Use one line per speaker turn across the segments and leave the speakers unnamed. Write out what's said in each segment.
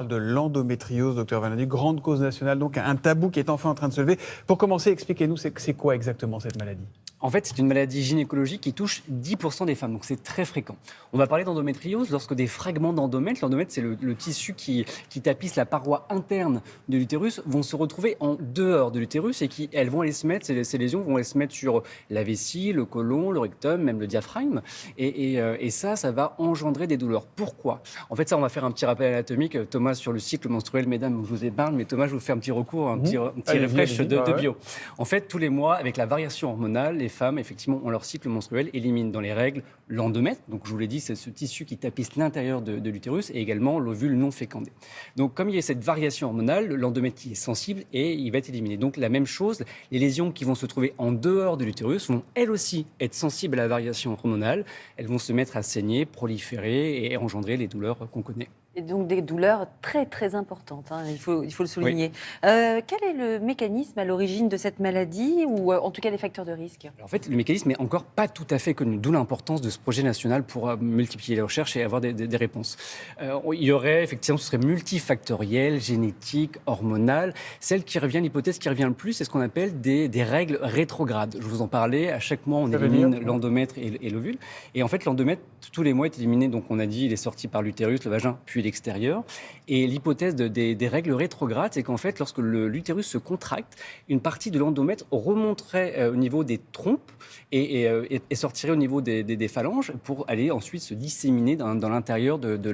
De l'endométriose, docteur Vanadi, grande cause nationale, donc un tabou qui est enfin en train de se lever. Pour commencer, expliquez-nous, c'est quoi exactement cette maladie?
En fait, c'est une maladie gynécologique qui touche 10% des femmes, donc c'est très fréquent. On va parler d'endométriose lorsque des fragments d'endomètre, l'endomètre c'est le tissu qui tapisse la paroi interne de l'utérus, vont se retrouver en dehors de l'utérus et elles vont aller se mettre, ces lésions vont aller se mettre sur la vessie, le côlon, le rectum, même le diaphragme. Et ça va engendrer des douleurs. Pourquoi? En fait, ça, on va faire un petit rappel anatomique. Thomas, sur le cycle menstruel, mesdames, je vous épargne, mais Thomas, je vous fais un petit recours, un petit refresh de bio. En fait, tous les mois, avec la variation hormonale, les femmes, effectivement, ont leur cycle menstruel, éliminent dans les règles l'endomètre. Donc, je vous l'ai dit, c'est ce tissu qui tapisse l'intérieur de l'utérus et également l'ovule non fécondé. Donc, comme il y a cette variation hormonale, l'endomètre qui est sensible et il va être éliminé. Donc, la même chose, les lésions qui vont se trouver en dehors de l'utérus vont elles aussi être sensibles à la variation hormonale. Elles vont se mettre à saigner, proliférer et engendrer les douleurs qu'on connaît.
Et donc des douleurs très très importantes, hein, il faut le souligner.
Oui.
Quel est le mécanisme à l'origine de cette maladie ou en tout cas les facteurs de risque?
Alors, en fait, le mécanisme n'est encore pas tout à fait connu, d'où l'importance de ce projet national pour multiplier les recherches et avoir des réponses. Il y aurait, effectivement, ce serait multifactoriel, génétique, hormonal. L'hypothèse qui revient le plus, c'est ce qu'on appelle des règles rétrogrades. Je vous en parlais, à chaque mois, on élimine l'endomètre et l'ovule. Et en fait, l'endomètre, tous les mois, est éliminé. Donc, on a dit, il est sorti par l'utérus, le vagin, puis l'extérieur. Et l'hypothèse des règles rétrogrades, c'est qu'en fait, lorsque l'utérus se contracte, une partie de l'endomètre remonterait au niveau des trompes et sortirait au niveau des phalanges pour aller ensuite se disséminer dans l'intérieur de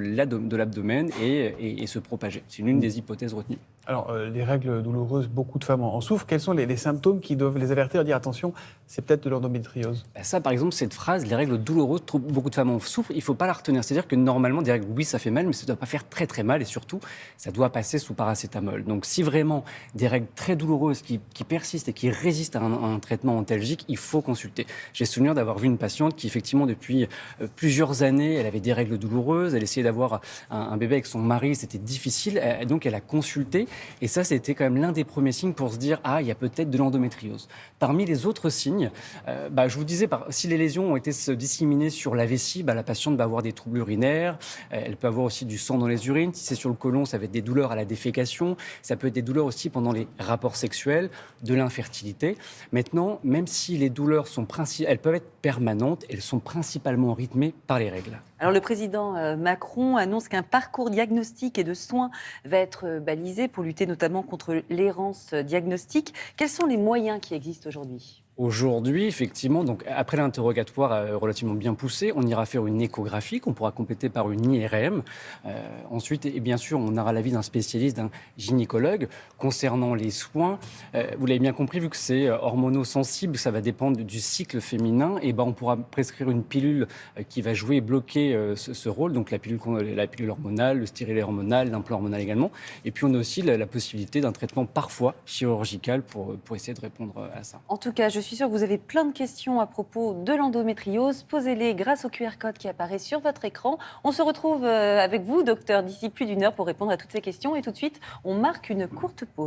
l'abdomen et se propager. C'est l'une des hypothèses retenues.
Alors, les règles douloureuses, beaucoup de femmes en souffrent. Quels sont les symptômes qui doivent les avertir et dire attention, c'est peut-être de l'endométriose?
Ça, par exemple, cette phrase, les règles douloureuses, beaucoup de femmes en souffrent, il ne faut pas la retenir. C'est-à-dire que normalement, des règles, oui, ça fait mal, mais ça ne doit pas faire très très mal et surtout, ça doit passer sous paracétamol. Donc, si vraiment des règles très douloureuses qui persistent et qui résistent à un traitement antalgique, il faut consulter. J'ai souvenir d'avoir vu une patiente qui, effectivement, depuis plusieurs années, elle avait des règles douloureuses, elle essayait d'avoir un bébé avec son mari, c'était difficile, donc elle a consulté. Et ça, c'était quand même l'un des premiers signes pour se dire « Ah, il y a peut-être de l'endométriose ». Parmi les autres signes, je vous disais, si les lésions ont été se disséminées sur la vessie, la patiente va avoir des troubles urinaires, elle peut avoir aussi du sang dans les urines. Si c'est sur le côlon, ça va être des douleurs à la défécation, ça peut être des douleurs aussi pendant les rapports sexuels, de l'infertilité. Maintenant, même si les douleurs elles peuvent être permanentes, elles sont principalement rythmées par les règles.
Alors le président Macron annonce qu'un parcours diagnostique et de soins va être balisé pour lutter notamment contre l'errance diagnostique. Quels sont les moyens qui existent aujourd'hui ?
Aujourd'hui, effectivement, donc après l'interrogatoire relativement bien poussé, on ira faire une échographie qu'on pourra compléter par une IRM. Ensuite, et bien sûr, on aura l'avis d'un spécialiste, d'un gynécologue. Concernant les soins, vous l'avez bien compris, vu que c'est hormonosensible, ça va dépendre du cycle féminin, et on pourra prescrire une pilule qui va jouer et bloquer ce rôle, donc la pilule hormonale, le stérilet hormonal, l'implant hormonal également. Et puis, on a aussi la possibilité d'un traitement parfois chirurgical pour essayer de répondre à ça.
En tout cas, je suis sûre que vous avez plein de questions à propos de l'endométriose. Posez-les grâce au QR code qui apparaît sur votre écran. On se retrouve avec vous, docteur, d'ici plus d'une heure pour répondre à toutes ces questions. Et tout de suite, on marque une courte pause.